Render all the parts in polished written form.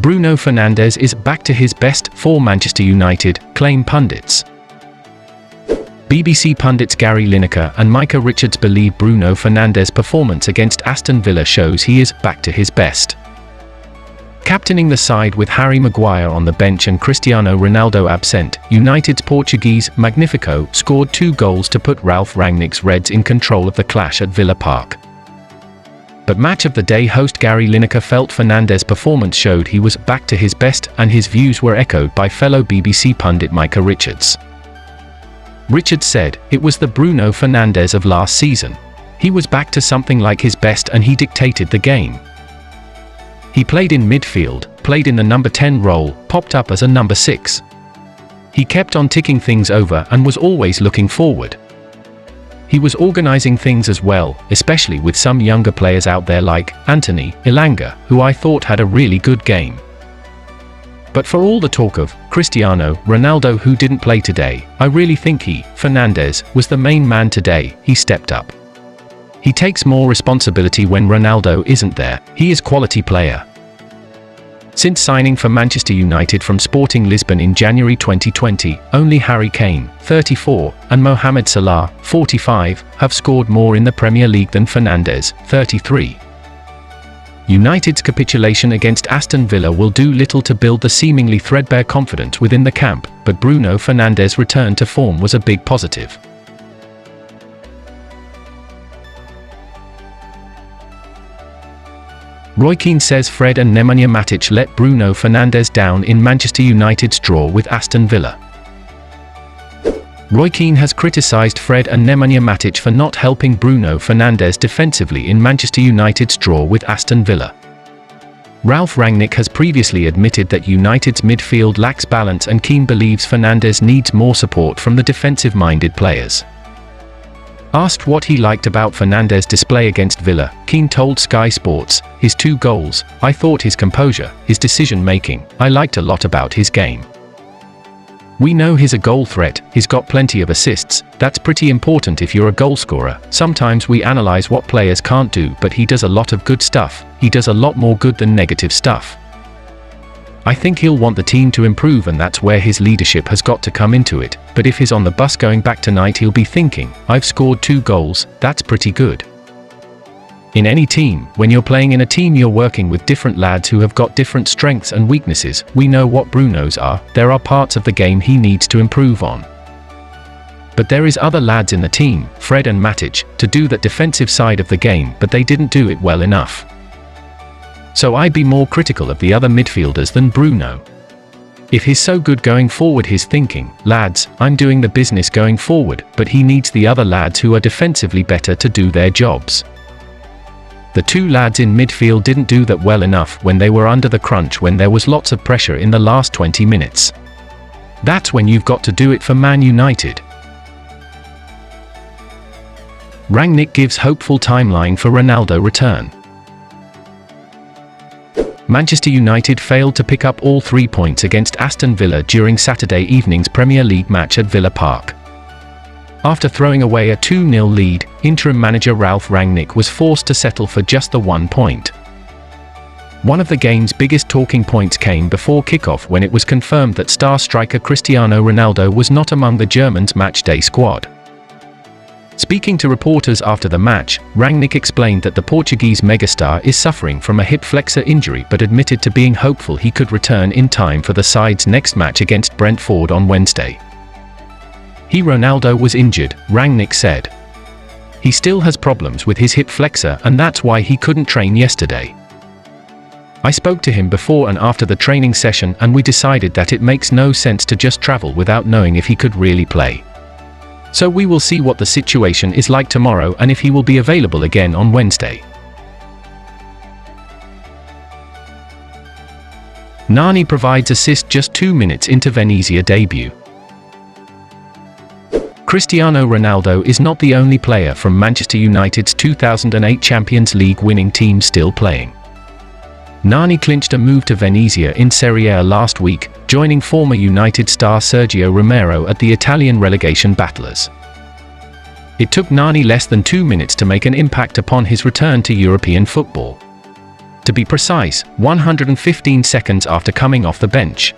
Bruno Fernandes is back to his best for Manchester United, claim pundits. BBC pundits Gary Lineker and Micah Richards believe Bruno Fernandes' performance against Aston Villa shows he is back to his best. Captaining the side with Harry Maguire on the bench and Cristiano Ronaldo absent, United's Portuguese Magnifico scored 2 goals to put Ralph Rangnick's Reds in control of the clash at Villa Park. But Match of the Day host Gary Lineker felt Fernandes' performance showed he was back to his best, and his views were echoed by fellow BBC pundit Micah Richards. Richards said, "It was the Bruno Fernandes of last season. He was back to something like his best and he dictated the game. He played in midfield, played in the number 10 role, popped up as a number 6. He kept on ticking things over and was always looking forward. He was organising things as well, especially with some younger players out there like Anthony Elanga, who I thought had a really good game. But for all the talk of Cristiano Ronaldo who didn't play today, I really think Fernandes, was the main man today. He stepped up. He takes more responsibility when Ronaldo isn't there. He is quality player." Since signing for Manchester United from Sporting Lisbon in January 2020, only Harry Kane, 34, and Mohamed Salah, 45, have scored more in the Premier League than Fernandes, 33. United's capitulation against Aston Villa will do little to build the seemingly threadbare confidence within the camp, but Bruno Fernandes' return to form was a big positive. Roy Keane says Fred and Nemanja Matic let Bruno Fernandes down in Manchester United's draw with Aston Villa. Roy Keane has criticised Fred and Nemanja Matic for not helping Bruno Fernandes defensively in Manchester United's draw with Aston Villa. Ralph Rangnick has previously admitted that United's midfield lacks balance, and Keane believes Fernandes needs more support from the defensive-minded players. Asked what he liked about Fernandes' display against Villa, Keane told Sky Sports, "His 2 goals, I thought his composure, his decision-making, I liked a lot about his game. We know he's a goal threat, he's got plenty of assists, that's pretty important if you're a goalscorer. Sometimes we analyze what players can't do, but he does a lot of good stuff, he does a lot more good than negative stuff. I think he'll want the team to improve, and that's where his leadership has got to come into it, but if he's on the bus going back tonight he'll be thinking, I've scored 2 goals, that's pretty good." In any team, when you're playing in a team you're working with different lads who have got different strengths and weaknesses. We know what Bruno's are, there are parts of the game he needs to improve on. But there is other lads in the team, Fred and Matic, to do that defensive side of the game, but they didn't do it well enough. So I'd be more critical of the other midfielders than Bruno. If he's so good going forward he's thinking, lads, I'm doing the business going forward, but he needs the other lads who are defensively better to do their jobs. The 2 lads in midfield didn't do that well enough when they were under the crunch, when there was lots of pressure in the last 20 minutes. That's when you've got to do it for Man United. Rangnick gives hopeful timeline for Ronaldo return. Manchester United failed to pick up all 3 points against Aston Villa during Saturday evening's Premier League match at Villa Park. After throwing away a 2-0 lead, interim manager Ralph Rangnick was forced to settle for just the 1 point. One of the game's biggest talking points came before kickoff, when it was confirmed that star striker Cristiano Ronaldo was not among the Germans' matchday squad. Speaking to reporters after the match, Rangnick explained that the Portuguese megastar is suffering from a hip flexor injury, but admitted to being hopeful he could return in time for the side's next match against Brentford on Wednesday. Ronaldo was injured, Rangnick said. He still has problems with his hip flexor, and that's why he couldn't train yesterday. I spoke to him before and after the training session, and we decided that it makes no sense to just travel without knowing if he could really play. So we will see what the situation is like tomorrow and if he will be available again on Wednesday. Nani provides assist just 2 minutes into Venezia debut. Cristiano Ronaldo is not the only player from Manchester United's 2008 Champions League winning team still playing. Nani clinched a move to Venezia in Serie A last week, joining former United star Sergio Romero at the Italian relegation battlers. It took Nani less than 2 minutes to make an impact upon his return to European football. To be precise, 115 seconds after coming off the bench.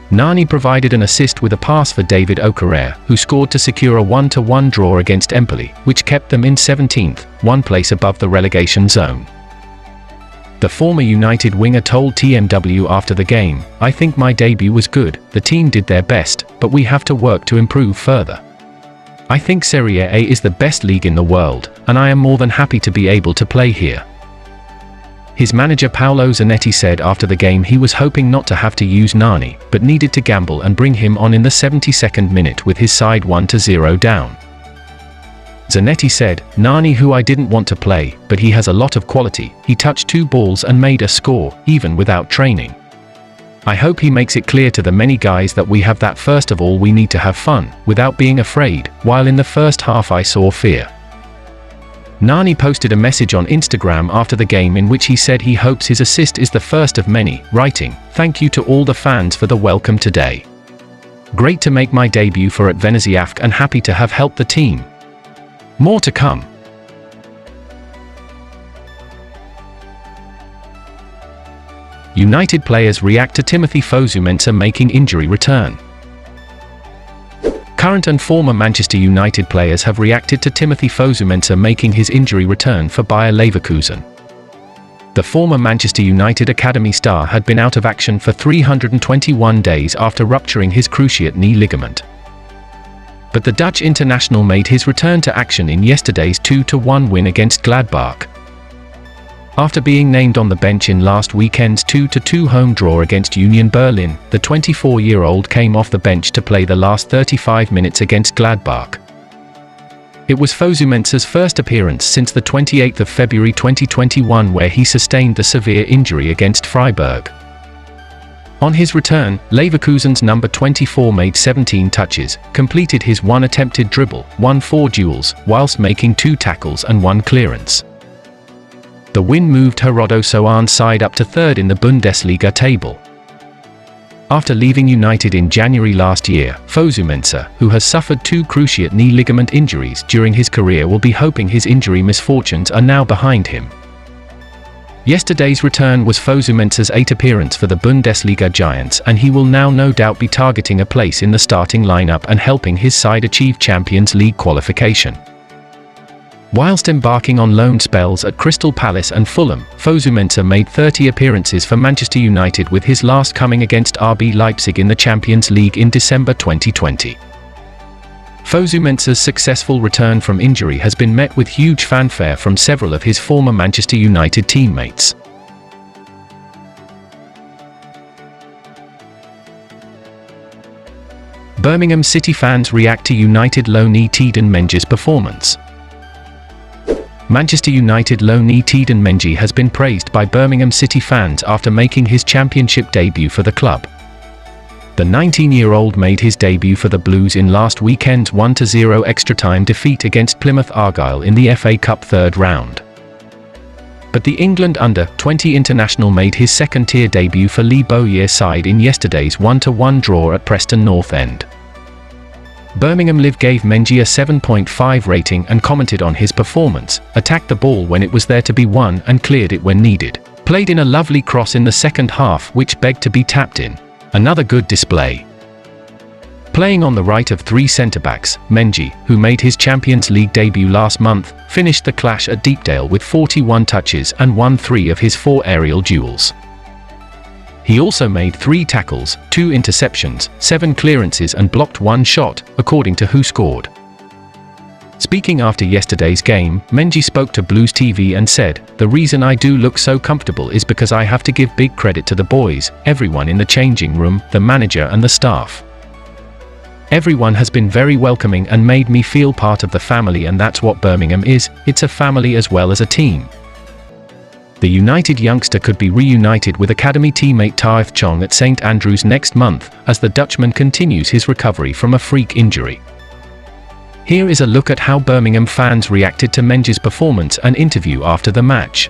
Nani provided an assist with a pass for David Okerere, who scored to secure a 1-1 draw against Empoli, which kept them in 17th, one place above the relegation zone. The former United winger told TMW after the game, "I think my debut was good, the team did their best, but we have to work to improve further. I think Serie A is the best league in the world, and I am more than happy to be able to play here." His manager Paolo Zanetti said after the game he was hoping not to have to use Nani, but needed to gamble and bring him on in the 72nd minute with his side 1-0 down. Zanetti said, "Nani, who I didn't want to play, but he has a lot of quality, he touched 2 balls and made a score, even without training. I hope he makes it clear to the many guys that we have that. First of all, we need to have fun, without being afraid, while in the first half I saw fear." Nani posted a message on Instagram after the game in which he said he hopes his assist is the first of many, writing, "Thank you to all the fans for the welcome today. Great to make my debut for at Veneziafc and happy to have helped the team. More to come." United players react to Timothy Fosu-Mensah making injury return. Current and former Manchester United players have reacted to Timothy Fosu-Mensah making his injury return for Bayer Leverkusen. The former Manchester United academy star had been out of action for 321 days after rupturing his cruciate knee ligament. But the Dutch international made his return to action in yesterday's 2-1 win against Gladbach. After being named on the bench in last weekend's 2-2 home draw against Union Berlin, the 24-year-old came off the bench to play the last 35 minutes against Gladbach. It was Fosu-Mensah's first appearance since the 28th of February 2021, where he sustained the severe injury against Freiburg. On his return, Leverkusen's number 24 made 17 touches, completed his 1 attempted dribble, won 4 duels, whilst making 2 tackles and 1 clearance. The win moved Gerardo Soane's side up to 3rd in the Bundesliga table. After leaving United in January last year, Fosu-Mensah, who has suffered 2 cruciate knee ligament injuries during his career, will be hoping his injury misfortunes are now behind him. Yesterday's return was Fosu-Mensah's 8th appearance for the Bundesliga Giants, and he will now no doubt be targeting a place in the starting lineup and helping his side achieve Champions League qualification. Whilst embarking on loan spells at Crystal Palace and Fulham, Fosu-Mensah made 30 appearances for Manchester United, with his last coming against RB Leipzig in the Champions League in December 2020. Fosu-Mensah's successful return from injury has been met with huge fanfare from several of his former Manchester United teammates. Birmingham City fans react to United loanee Teden Menji's performance. Manchester United loanee Teden Menji has been praised by Birmingham City fans after making his championship debut for the club. The 19-year-old made his debut for the Blues in last weekend's 1-0 extra-time defeat against Plymouth Argyle in the FA Cup 3rd round. But the England under-20 international made his second-tier debut for Lee Bowyer's side in yesterday's 1-1 draw at Preston North End. Birmingham Live gave Menji a 7.5 rating and commented on his performance: "Attacked the ball when it was there to be won and cleared it when needed. Played in a lovely cross in the second half which begged to be tapped in. Another good display." Playing on the right of 3 centre-backs, Menji, who made his Champions League debut last month, finished the clash at Deepdale with 41 touches and won 3 of his 4 aerial duels. He also made 3 tackles, 2 interceptions, 7 clearances and blocked 1 shot, according to Who Scored. Speaking after yesterday's game, Menji spoke to Blues TV and said, "The reason I do look so comfortable is because I have to give big credit to the boys, everyone in the changing room, the manager and the staff. Everyone has been very welcoming and made me feel part of the family, and that's what Birmingham is, it's a family as well as a team." The United youngster could be reunited with academy teammate Taith Chong at St Andrews next month, as the Dutchman continues his recovery from a freak injury. Here is a look at how Birmingham fans reacted to Menji's performance and interview after the match.